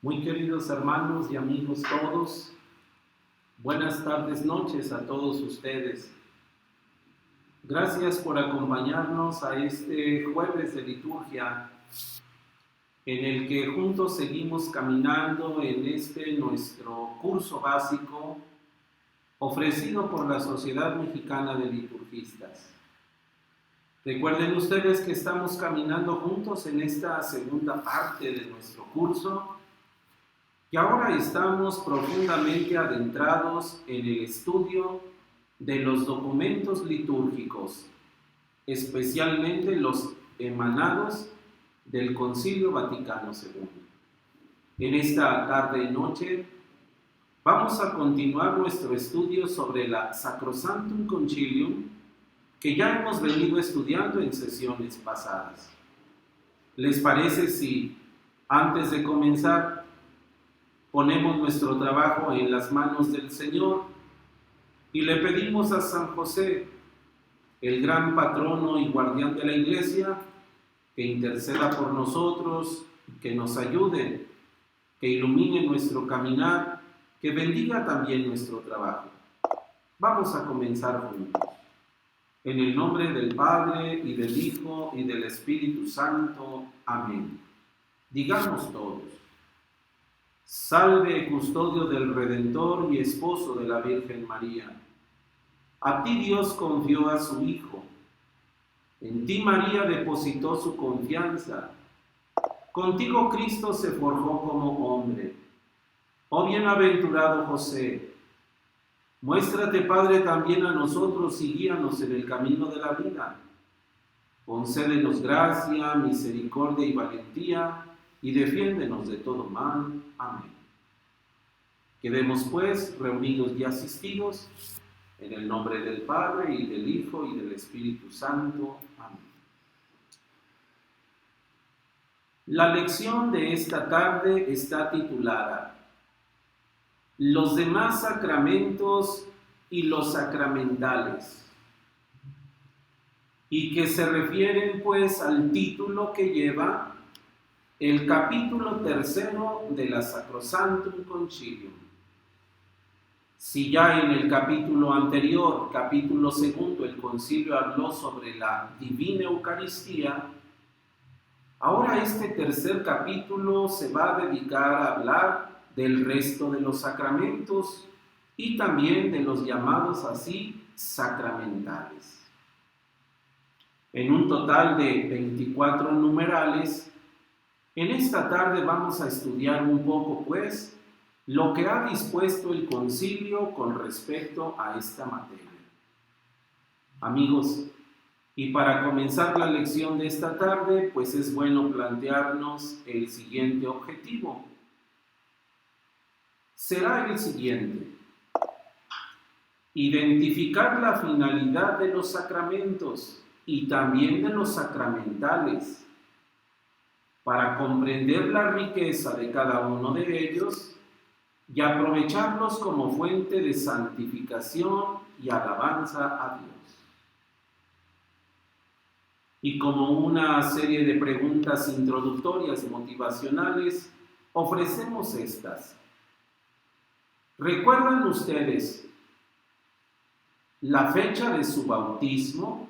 Muy queridos hermanos y amigos todos, buenas tardes, noches a todos ustedes. Gracias por acompañarnos a este jueves de liturgia en el que juntos seguimos caminando en nuestro curso básico ofrecido por la Sociedad Mexicana de Liturgistas. Recuerden ustedes que estamos caminando juntos en esta segunda parte de nuestro curso, y ahora estamos profundamente adentrados en el estudio de los documentos litúrgicos, especialmente los emanados del Concilio Vaticano II. En esta tarde y noche vamos a continuar nuestro estudio sobre la Sacrosanctum Concilium, que ya hemos venido estudiando en sesiones pasadas. ¿Les parece si, antes de comenzar, ponemos nuestro trabajo en las manos del Señor y le pedimos a San José, el gran patrono y guardián de la Iglesia, que interceda por nosotros, que nos ayude, que ilumine nuestro caminar, que bendiga también nuestro trabajo? Vamos a comenzar juntos. En el nombre del Padre, y del Hijo, y del Espíritu Santo. Amén. Digamos todos: Salve, custodio del Redentor y esposo de la Virgen María. A ti Dios confió a su Hijo. En ti María depositó su confianza. Contigo Cristo se forjó como hombre. Oh bienaventurado José, muéstrate, Padre, también a nosotros y guíanos en el camino de la vida. Concédenos gracia, misericordia y valentía, y defiéndenos de todo mal. Amén. Quedemos pues reunidos y asistidos en el nombre del Padre, y del Hijo, y del Espíritu Santo. Amén. La lección de esta tarde está titulada Los demás sacramentos y los sacramentales, y que se refieren pues al título que lleva el capítulo 3 de la Sacrosanctum Concilium. Si ya en el capítulo anterior, capítulo 2, el concilio habló sobre la Divina Eucaristía, ahora este tercer capítulo se va a dedicar a hablar del resto de los sacramentos y también de los llamados así sacramentales. En un total de 24 numerales, en esta tarde vamos a estudiar un poco, pues, lo que ha dispuesto el concilio con respecto a esta materia. Amigos, y para comenzar la lección de esta tarde, pues es bueno plantearnos el siguiente objetivo. Será el siguiente: identificar la finalidad de los sacramentos y también de los sacramentales, para comprender la riqueza de cada uno de ellos y aprovecharlos como fuente de santificación y alabanza a Dios. Y como una serie de preguntas introductorias motivacionales, ofrecemos estas. ¿Recuerdan ustedes la fecha de su bautismo,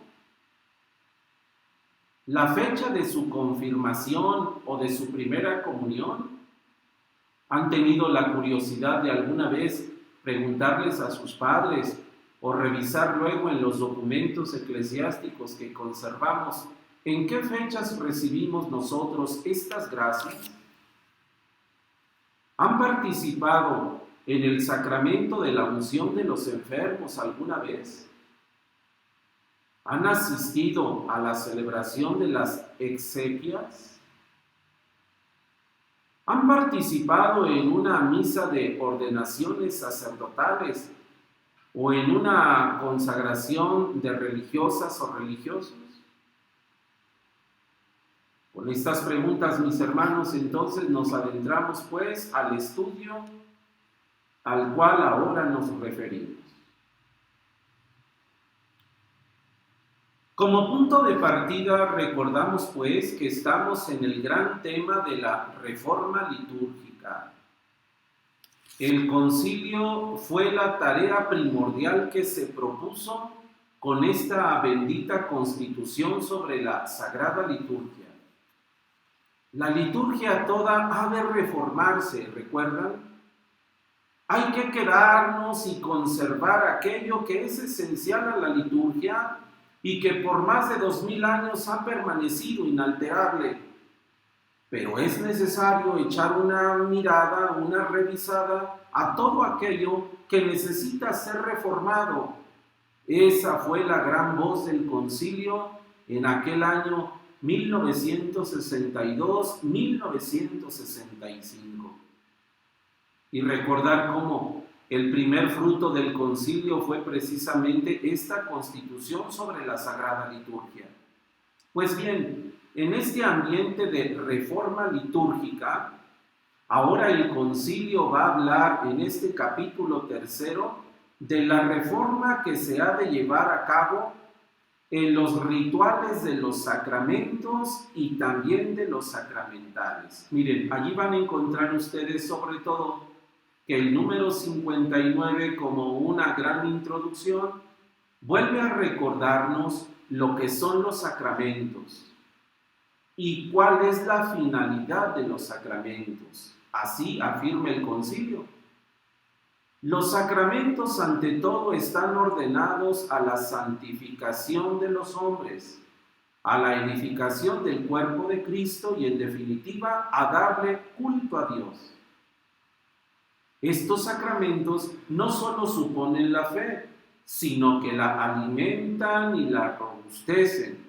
la fecha de su confirmación o de su primera comunión? ¿Han tenido la curiosidad de alguna vez preguntarles a sus padres o revisar luego en los documentos eclesiásticos que conservamos en qué fechas recibimos nosotros estas gracias? ¿Han participado en el sacramento de la unción de los enfermos alguna vez? ¿Han asistido a la celebración de las exequias? ¿Han participado en una misa de ordenaciones sacerdotales o en una consagración de religiosas o religiosos? Con estas preguntas, mis hermanos, entonces nos adentramos pues al estudio al cual ahora nos referimos. Como punto de partida, recordamos pues que estamos en el gran tema de la reforma litúrgica. santificar. El concilio fue la tarea primordial que se propuso con esta bendita constitución sobre la Sagrada Liturgia. La liturgia toda ha de reformarse, ¿recuerdan? Hay que quedarnos y conservar aquello que es esencial a la liturgia y que por más de 2000 años ha permanecido inalterable. Pero es necesario echar una mirada, una revisada a todo aquello que necesita ser reformado. Esa fue la gran voz del concilio en aquel año 1962-1965. Y recordar cómo el primer fruto del concilio fue precisamente esta constitución sobre la Sagrada Liturgia. Pues bien, en este ambiente de reforma litúrgica, ahora el concilio va a hablar en este capítulo 3 de la reforma que se ha de llevar a cabo en los rituales de los sacramentos y también de los sacramentales. Miren, allí van a encontrar ustedes sobre todo que el número 59, como una gran introducción, vuelve a recordarnos lo que son los sacramentos y cuál es la finalidad de los sacramentos. Así afirma el concilio. Los sacramentos ante todo están ordenados a la santificación de los hombres, a la edificación del cuerpo de Cristo y en definitiva a darle culto a Dios. Estos sacramentos no solo suponen la fe, sino que la alimentan y la robustecen.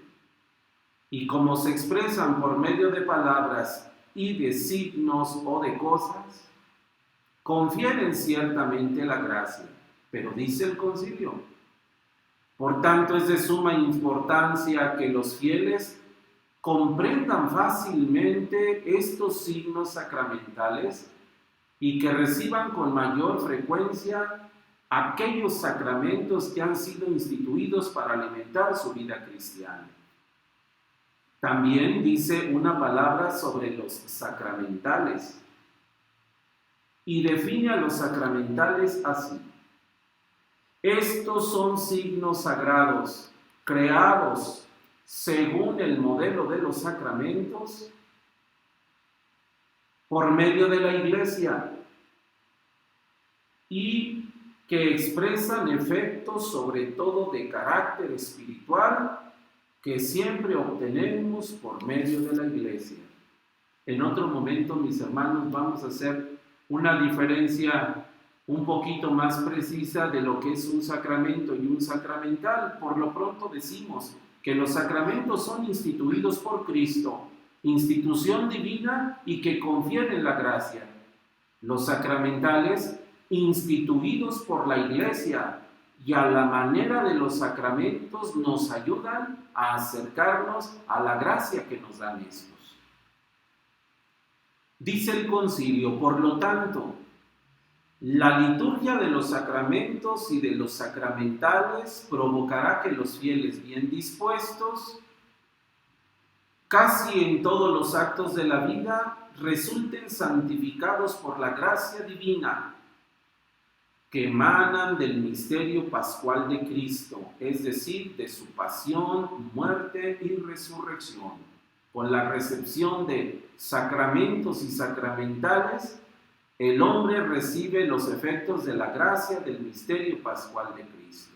Y como se expresan por medio de palabras y de signos o de cosas, confieren ciertamente la gracia. Pero dice el concilio, por tanto es de suma importancia que los fieles comprendan fácilmente estos signos sacramentales y que reciban con mayor frecuencia aquellos sacramentos que han sido instituidos para alimentar su vida cristiana. También dice una palabra sobre los sacramentales y define a los sacramentales así: estos son signos sagrados creados según el modelo de los sacramentos por medio de la Iglesia y que expresan efectos sobre todo de carácter espiritual que siempre obtenemos por medio de la Iglesia. En otro momento, mis hermanos, vamos a hacer una diferencia un poquito más precisa de lo que es un sacramento y un sacramental. Por lo pronto decimos que los sacramentos son instituidos por Cristo, institución divina y que confieren la gracia. Los sacramentales, instituidos por la Iglesia, y a la manera de los sacramentos nos ayudan a acercarnos a la gracia que nos dan estos. Dice el concilio, por lo tanto, la liturgia de los sacramentos y de los sacramentales provocará que los fieles bien dispuestos, casi en todos los actos de la vida, resulten santificados por la gracia divina que emanan del misterio pascual de Cristo, es decir, de su pasión, muerte y resurrección. Con la recepción de sacramentos y sacramentales, el hombre recibe los efectos de la gracia del misterio pascual de Cristo.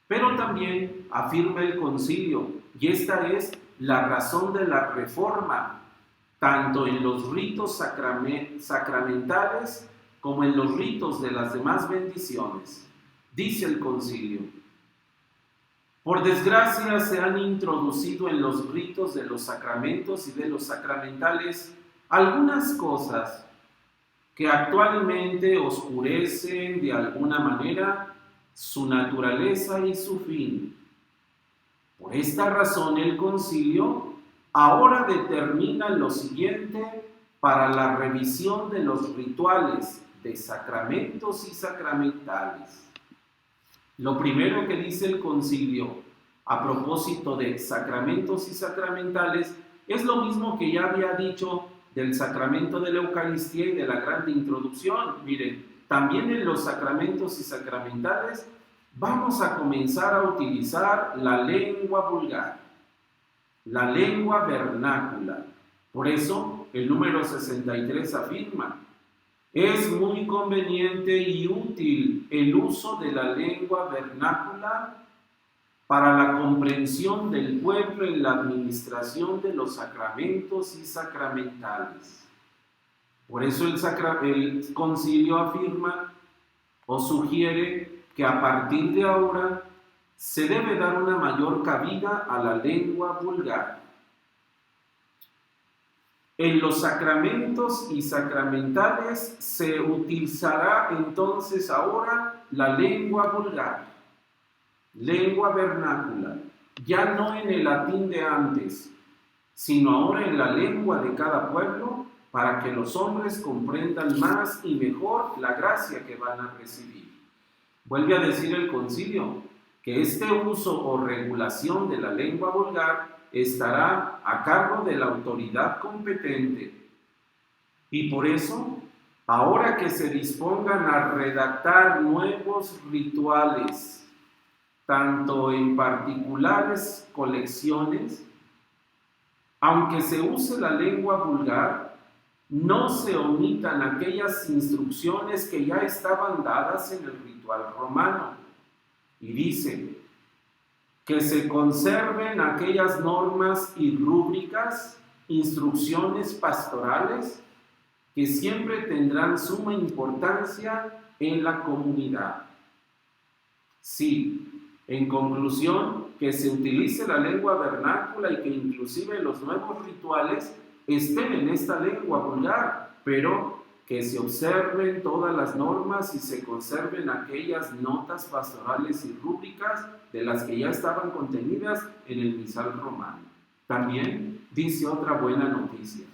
Pero también afirma el concilio, y esta es la razón de la reforma, tanto en los ritos sacramentales como en los ritos de las demás bendiciones. Dice el concilio, por desgracia se han introducido en los ritos de los sacramentos y de los sacramentales algunas cosas que actualmente oscurecen de alguna manera su naturaleza y su fin. Por esta razón el concilio ahora determina lo siguiente para la revisión de los rituales de sacramentos y sacramentales. Lo primero que dice el concilio a propósito de sacramentos y sacramentales es lo mismo que ya había dicho del sacramento de la Eucaristía y de la grande introducción. Miren, también en los sacramentos y sacramentales vamos a comenzar a utilizar la lengua vulgar, la lengua vernácula. Por eso el número 63 afirma: es muy conveniente y útil el uso de la lengua vernácula para la comprensión del pueblo en la administración de los sacramentos y sacramentales. Por eso el concilio afirma o sugiere que a partir de ahora se debe dar una mayor cabida a la lengua vulgar. En los sacramentos y sacramentales se utilizará entonces ahora la lengua vulgar, lengua vernácula, ya no en el latín de antes, sino ahora en la lengua de cada pueblo, para que los hombres comprendan más y mejor la gracia que van a recibir. Vuelve a decir el concilio que este uso o regulación de la lengua vulgar estará a cargo de la autoridad competente. Y por eso, ahora que se dispongan a redactar nuevos rituales, tanto en particulares colecciones, aunque se use la lengua vulgar, no se omitan aquellas instrucciones que ya estaban dadas en el ritual romano. Y dice que se conserven aquellas normas y rúbricas, instrucciones pastorales, que siempre tendrán suma importancia en la comunidad. Sí, en conclusión, que se utilice la lengua vernácula y que inclusive los nuevos rituales estén en esta lengua vulgar, pero que se observen todas las normas y se conserven aquellas notas pastorales y rúbricas de las que ya estaban contenidas en el misal romano. También dice otra buena noticia.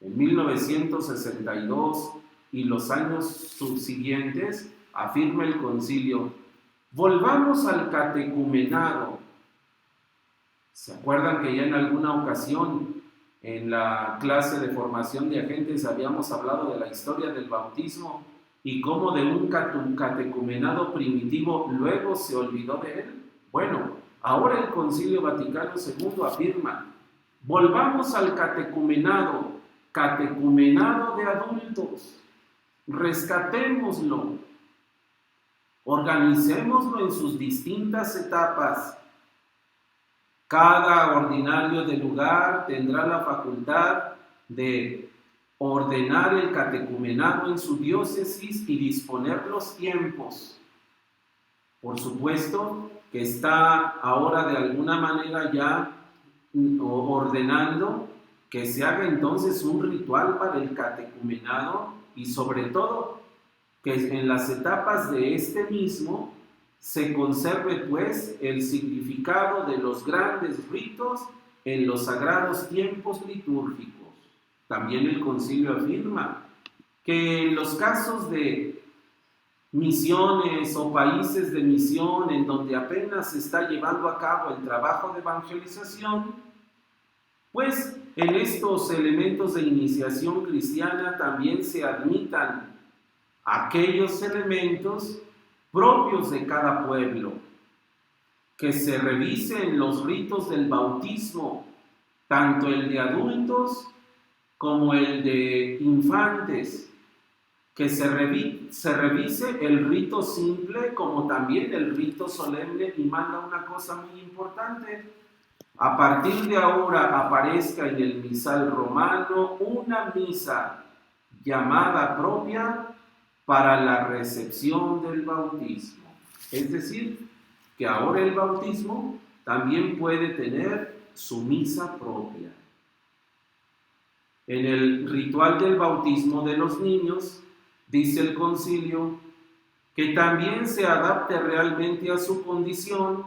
En 1962 y los años subsiguientes afirma el concilio: volvamos al catecumenado. ¿Se acuerdan que ya en alguna ocasión en la clase de formación de agentes habíamos hablado de la historia del bautismo y cómo de un catecumenado primitivo luego se olvidó de él? Bueno, ahora el Concilio Vaticano II afirma: volvamos al catecumenado de adultos, rescatémoslo, organicémoslo en sus distintas etapas. Cada ordinario del lugar tendrá la facultad de ordenar el catecumenado en su diócesis y disponer los tiempos. Por supuesto que está ahora de alguna manera ya ordenando que se haga entonces un ritual para el catecumenado y sobre todo que en las etapas de este mismo se conserve pues el significado de los grandes ritos en los sagrados tiempos litúrgicos. También el concilio afirma que en los casos de misiones o países de misión en donde apenas se está llevando a cabo el trabajo de evangelización, pues en estos elementos de iniciación cristiana también se admitan aquellos elementos propios de cada pueblo, que se revisen los ritos del bautismo, tanto el de adultos como el de infantes, que se revise el rito simple como también el rito solemne, y manda una cosa muy importante: a partir de ahora aparezca en el misal romano una misa llamada propia para la recepción del bautismo. Es decir, que ahora el bautismo también puede tener su misa propia. En el ritual del bautismo de los niños, dice el concilio, que también se adapte realmente a su condición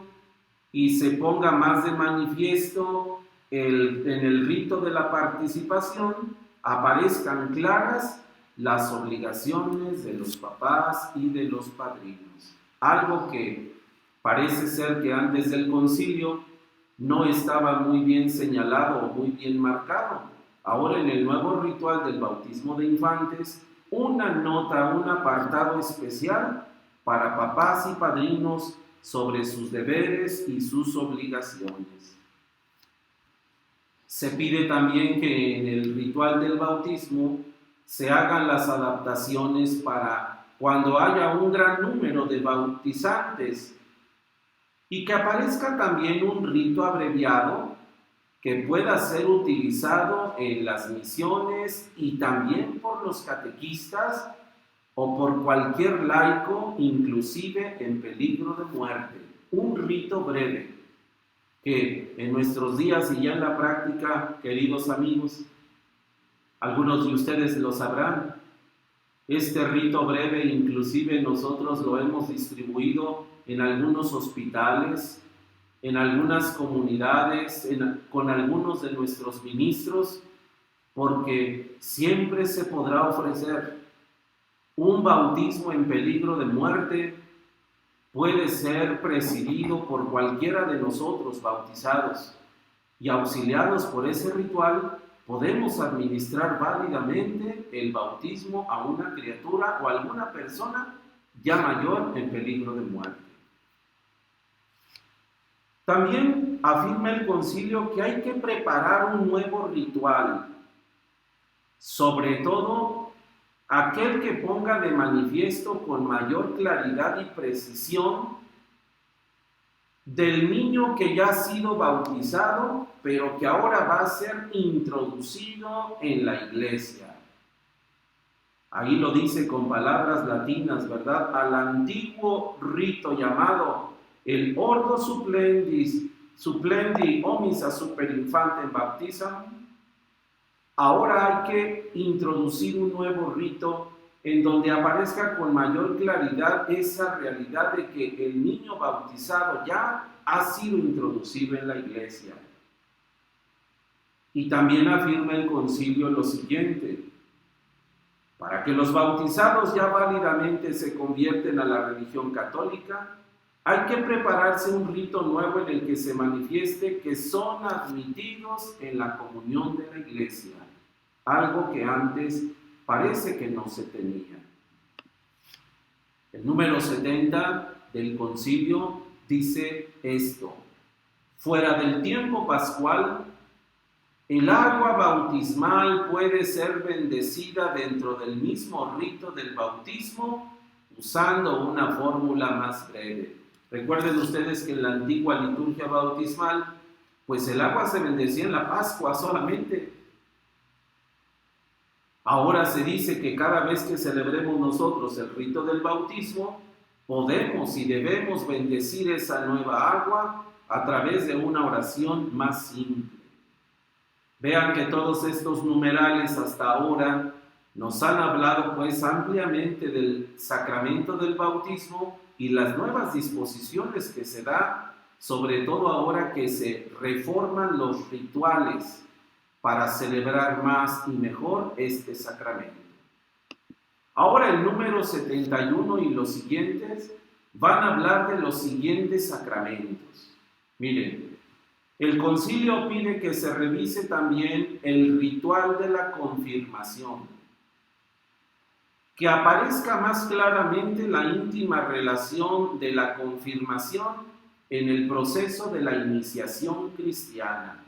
y se ponga más de manifiesto en el rito de la participación, aparezcan claras las obligaciones de los papás y de los padrinos. Algo que parece ser que antes del concilio no estaba muy bien señalado o muy bien marcado. ahora en el nuevo ritual del bautismo de infantes, una nota, un apartado especial para papás y padrinos sobre sus deberes y sus obligaciones. Se pide también que en el ritual del bautismo se hagan las adaptaciones para cuando haya un gran número de bautizantes y que aparezca también un rito abreviado que pueda ser utilizado en las misiones y también por los catequistas o por cualquier laico, inclusive en peligro de muerte. Un rito breve que en nuestros días y ya en la práctica, queridos amigos, algunos de ustedes lo sabrán, este rito breve inclusive nosotros lo hemos distribuido en algunos hospitales, en algunas comunidades, con algunos de nuestros ministros, porque siempre se podrá ofrecer un bautismo en peligro de muerte. Puede ser presidido por cualquiera de nosotros bautizados y auxiliados por ese ritual, podemos administrar válidamente el bautismo a una criatura o a alguna persona ya mayor en peligro de muerte. También afirma el concilio que hay que preparar un nuevo ritual, sobre todo aquel que ponga de manifiesto con mayor claridad y precisión del niño que ya ha sido bautizado, pero que ahora va a ser introducido en la iglesia. Ahí lo dice con palabras latinas, ¿verdad? Al antiguo rito llamado el ordo supplendi omissa super infantem baptisam, ahora hay que introducir un nuevo rito en donde aparezca con mayor claridad esa realidad de que el niño bautizado ya ha sido introducido en la iglesia. Y también afirma el concilio lo siguiente: para que los bautizados ya válidamente se convierten a la religión católica, hay que prepararse un rito nuevo en el que se manifieste que son admitidos en la comunión de la iglesia, algo que antes parece que no se tenía. El número 70 del concilio dice esto: fuera del tiempo pascual, el agua bautismal puede ser bendecida dentro del mismo rito del bautismo usando una fórmula más breve. Recuerden ustedes que en la antigua liturgia bautismal, pues el agua se bendecía en la Pascua solamente. Ahora se dice que cada vez que celebremos nosotros el rito del bautismo, podemos y debemos bendecir esa nueva agua a través de una oración más simple. Vean que todos estos numerales hasta ahora nos han hablado pues ampliamente del sacramento del bautismo y las nuevas disposiciones que se da, sobre todo ahora que se reforman los rituales para celebrar más y mejor este sacramento. Ahora el número 71 y los siguientes van a hablar de los siguientes sacramentos. Miren, el concilio pide que se revise también el ritual de la confirmación, que aparezca más claramente la íntima relación de la confirmación en el proceso de la iniciación cristiana.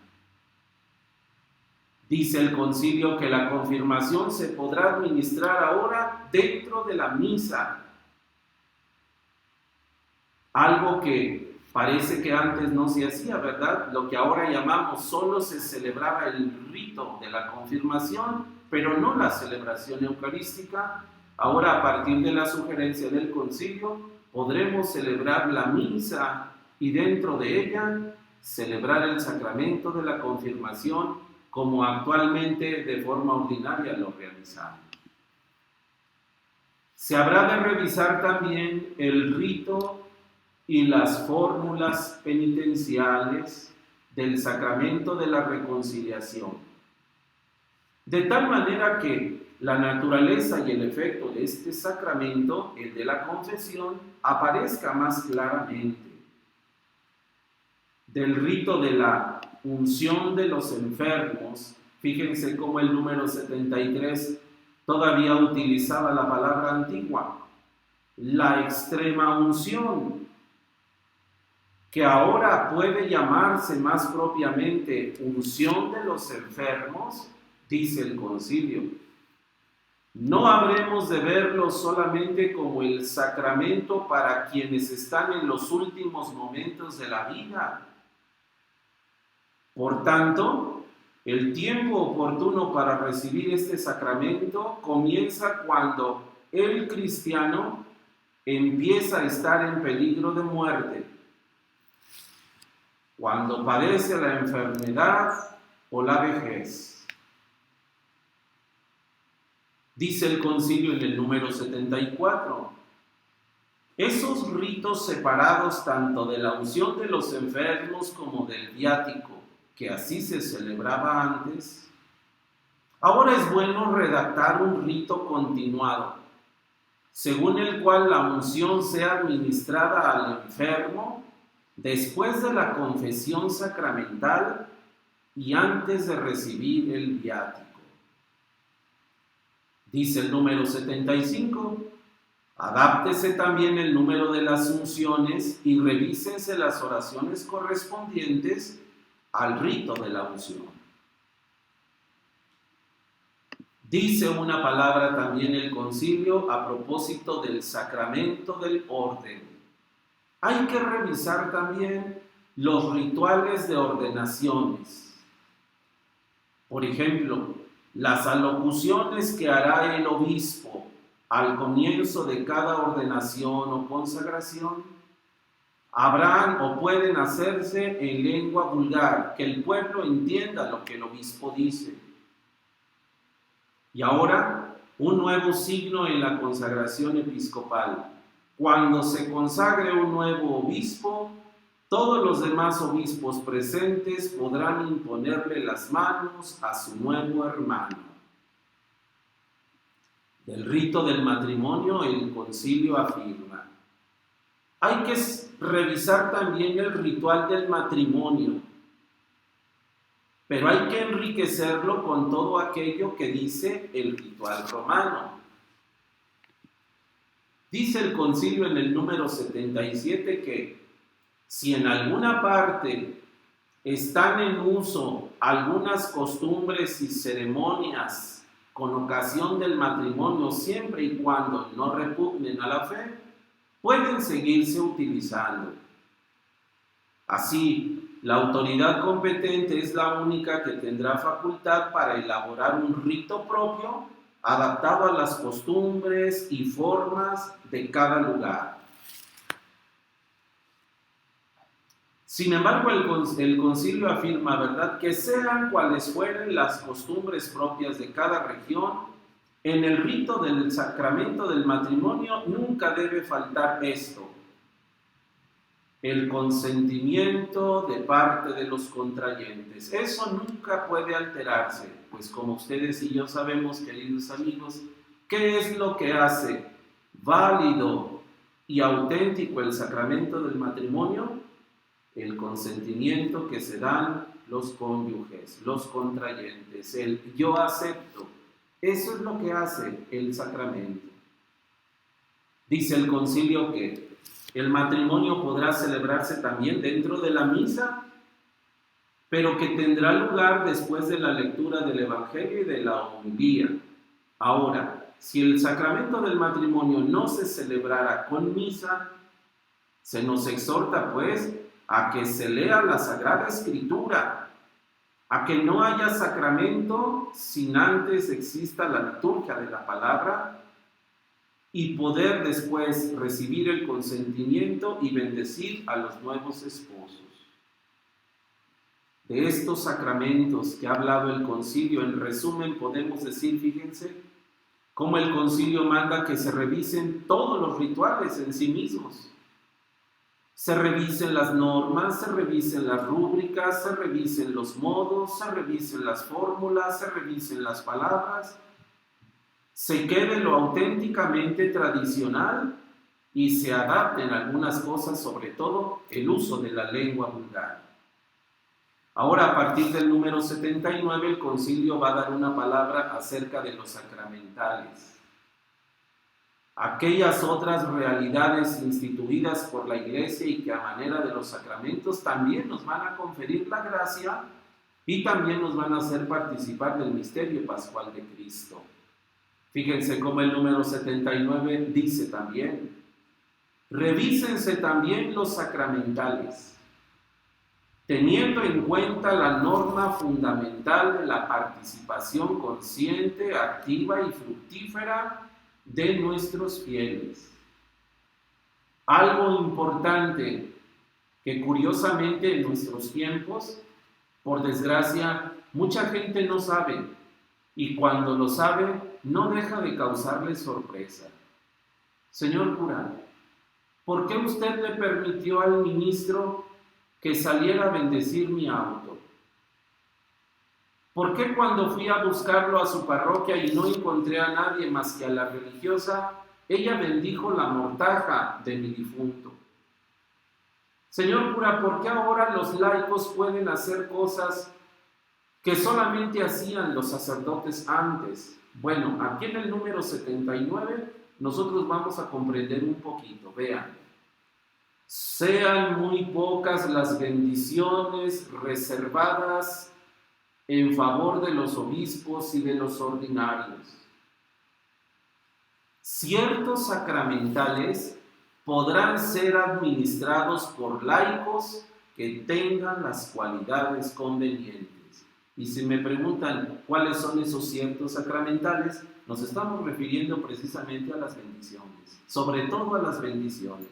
Dice el concilio que la confirmación se podrá administrar ahora dentro de la misa, algo que parece que antes no se hacía, ¿verdad? Lo que ahora llamamos, solo se celebraba el rito de la confirmación, pero no la celebración eucarística. Ahora, a partir de la sugerencia del concilio, podremos celebrar la misa y dentro de ella celebrar el sacramento de la confirmación como actualmente de forma ordinaria lo realizamos. Se habrá de revisar también el rito y las fórmulas penitenciales del sacramento de la reconciliación, de tal manera que la naturaleza y el efecto de este sacramento, el de la confesión, aparezca más claramente. Del rito de la unción de los enfermos Fíjense cómo el número 73 todavía utilizaba la palabra antigua, la extrema unción, que ahora puede llamarse más propiamente unción de los enfermos, dice el concilio. No habremos de verlo solamente como el sacramento para quienes están en los últimos momentos de la vida. Por tanto, el tiempo oportuno para recibir este sacramento comienza cuando el cristiano empieza a estar en peligro de muerte, cuando padece la enfermedad o la vejez. Dice el concilio en el número 74, esos ritos separados tanto de la unción de los enfermos como del viático, que así se celebraba antes, ahora es bueno redactar un rito continuado, según el cual la unción sea administrada al enfermo después de la confesión sacramental y antes de recibir el viático. Dice el número 75, adáptese también el número de las unciones y revísense las oraciones correspondientes al rito de la unción. Dice una palabra también el concilio a propósito del sacramento del orden. Hay que revisar también los rituales de ordenaciones. Por ejemplo, las alocuciones que hará el obispo al comienzo de cada ordenación o consagración habrán o pueden hacerse en lengua vulgar, que el pueblo entienda lo que el obispo dice. Y ahora, un nuevo signo en la consagración episcopal. Cuando se consagre un nuevo obispo, todos los demás obispos presentes podrán imponerle las manos a su nuevo hermano. Del rito del matrimonio, el concilio afirma: hay que revisar también el ritual del matrimonio, pero hay que enriquecerlo con todo aquello que dice el ritual romano. Dice el concilio en el número 77 que si en alguna parte están en uso algunas costumbres y ceremonias con ocasión del matrimonio, siempre y cuando no repugnen a la fe, pueden seguirse utilizando. Así, la autoridad competente es la única que tendrá facultad para elaborar un rito propio adaptado a las costumbres y formas de cada lugar. Sin embargo, el concilio afirma, ¿verdad?, que sean cuales fueren las costumbres propias de cada región, en el rito del sacramento del matrimonio nunca debe faltar esto: el consentimiento de parte de los contrayentes. Eso nunca puede alterarse, pues como ustedes y yo sabemos, queridos amigos, ¿qué es lo que hace válido y auténtico el sacramento del matrimonio? El consentimiento que se dan los cónyuges, los contrayentes, el yo acepto. Eso es lo que hace el sacramento. Dice el concilio que el matrimonio podrá celebrarse también dentro de la misa, pero que tendrá lugar después de la lectura del Evangelio y de la homilía. Ahora, si el sacramento del matrimonio no se celebrara con misa, se nos exhorta pues a que se lea la Sagrada Escritura, a que no haya sacramento sin antes exista la liturgia de la palabra y poder después recibir el consentimiento y bendecir a los nuevos esposos. De estos sacramentos que ha hablado el concilio, en resumen podemos decir, fíjense, cómo el concilio manda que se revisen todos los rituales en sí mismos. Se revisen las normas, se revisen las rúbricas, se revisen los modos, se revisen las fórmulas, se revisen las palabras, se quede lo auténticamente tradicional y se adapten algunas cosas, sobre todo el uso de la lengua vulgar. Ahora, a partir del número 79, el concilio va a dar una palabra acerca de los sacramentales. Aquellas otras realidades instituidas por la Iglesia y que a manera de los sacramentos también nos van a conferir la gracia y también nos van a hacer participar del misterio pascual de Cristo. Fíjense cómo el número 79 dice también: revísense también los sacramentales, teniendo en cuenta la norma fundamental de la participación consciente, activa y fructífera de nuestros fieles. Algo importante que curiosamente en nuestros tiempos, por desgracia, mucha gente no sabe, y cuando lo sabe, no deja de causarle sorpresa. Señor cura, ¿por qué usted le permitió al ministro que saliera a bendecir mi auto? ¿Por qué cuando fui a buscarlo a su parroquia y no encontré a nadie más que a la religiosa, ella bendijo la mortaja de mi difunto? Señor cura, ¿por qué ahora los laicos pueden hacer cosas que solamente hacían los sacerdotes antes? Bueno, aquí en el número 79 nosotros vamos a comprender un poquito. Vean, sean muy pocas las bendiciones reservadas en favor de los obispos y de los ordinarios. Ciertos sacramentales podrán ser administrados por laicos que tengan las cualidades convenientes. Y si me preguntan cuáles son esos ciertos sacramentales, nos estamos refiriendo precisamente a las bendiciones, sobre todo a las bendiciones.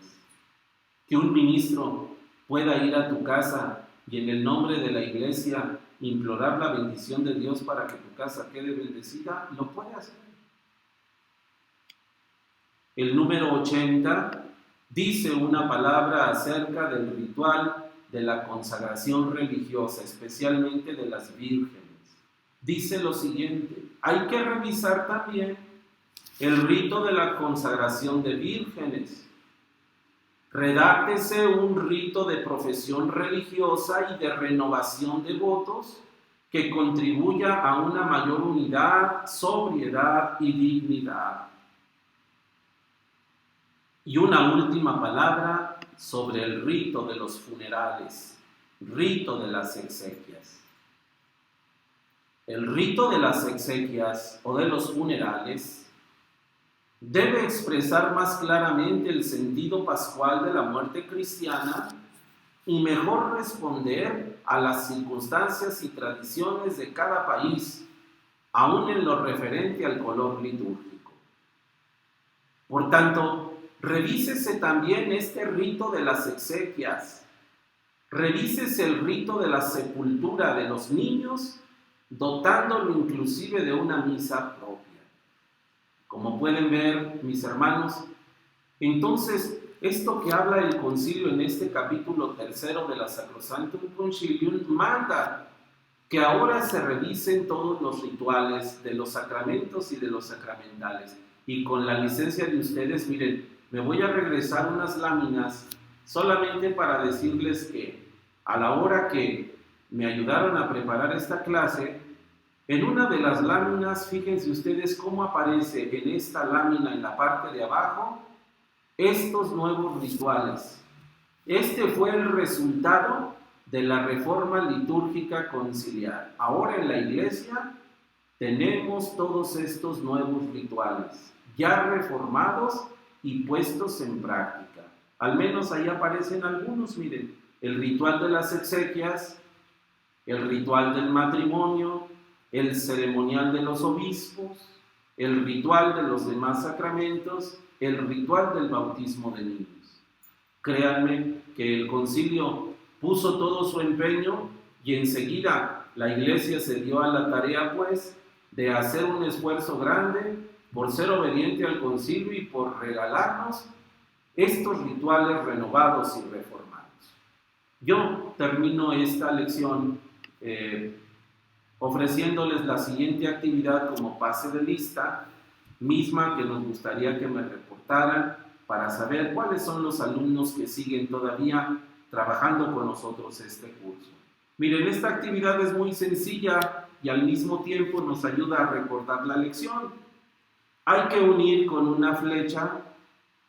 Que un ministro pueda ir a tu casa y en el nombre de la Iglesia implorar la bendición de Dios para que tu casa quede bendecida, lo puede hacer. El número 80 dice una palabra acerca del ritual de la consagración religiosa, especialmente de las vírgenes. Dice lo siguiente: hay que revisar también el rito de la consagración de vírgenes. Redáctese un rito de profesión religiosa y de renovación de votos que contribuya a una mayor unidad, sobriedad y dignidad. Y una última palabra sobre el rito de los funerales, rito de las exequias. El rito de las exequias o de los funerales debe expresar más claramente el sentido pascual de la muerte cristiana y mejor responder a las circunstancias y tradiciones de cada país, aun en lo referente al color litúrgico. Por tanto, revísese también este rito de las exequias, revísese el rito de la sepultura de los niños, dotándolo inclusive de una misa propia. Como pueden ver, mis hermanos, entonces esto que habla el concilio en este capítulo 3 de la Sacrosanctum Concilium manda que ahora se revisen todos los rituales de los sacramentos y de los sacramentales. Y con la licencia de ustedes, miren, me voy a regresar unas láminas solamente para decirles que a la hora que me ayudaron a preparar esta clase, en una de las láminas, fíjense ustedes cómo aparece en esta lámina en la parte de abajo estos nuevos rituales. Este fue el resultado de la reforma litúrgica conciliar. Ahora en la Iglesia tenemos todos estos nuevos rituales, ya reformados y puestos en práctica. Al menos ahí aparecen algunos, miren, el ritual de las exequias, el ritual del matrimonio, el ceremonial de los obispos, el ritual de los demás sacramentos, el ritual del bautismo de niños. Créanme que el concilio puso todo su empeño y enseguida la Iglesia se dio a la tarea, pues, de hacer un esfuerzo grande por ser obediente al concilio y por regalarnos estos rituales renovados y reformados. Yo termino esta lección ofreciéndoles la siguiente actividad como pase de lista, misma que nos gustaría que me reportaran para saber cuáles son los alumnos que siguen todavía trabajando con nosotros este curso. Miren, esta actividad es muy sencilla y al mismo tiempo nos ayuda a recordar la lección. Hay que unir con una flecha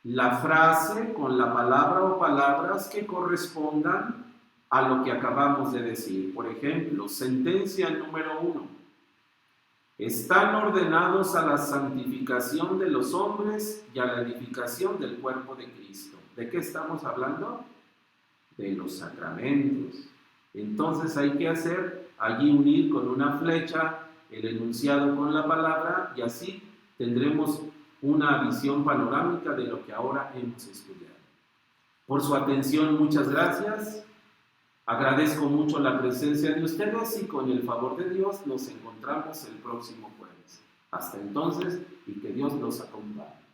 la frase con la palabra o palabras que correspondan a lo que acabamos de decir. Por ejemplo, sentencia número 1. Están ordenados a la santificación de los hombres y a la edificación del cuerpo de Cristo. ¿De qué estamos hablando? De los sacramentos. Entonces hay que hacer allí unir con una flecha el enunciado con la palabra y así tendremos una visión panorámica de lo que ahora hemos estudiado. Por su atención, muchas gracias. Agradezco mucho la presencia de ustedes y con el favor de Dios nos encontramos el próximo jueves. Hasta entonces y que Dios los acompañe.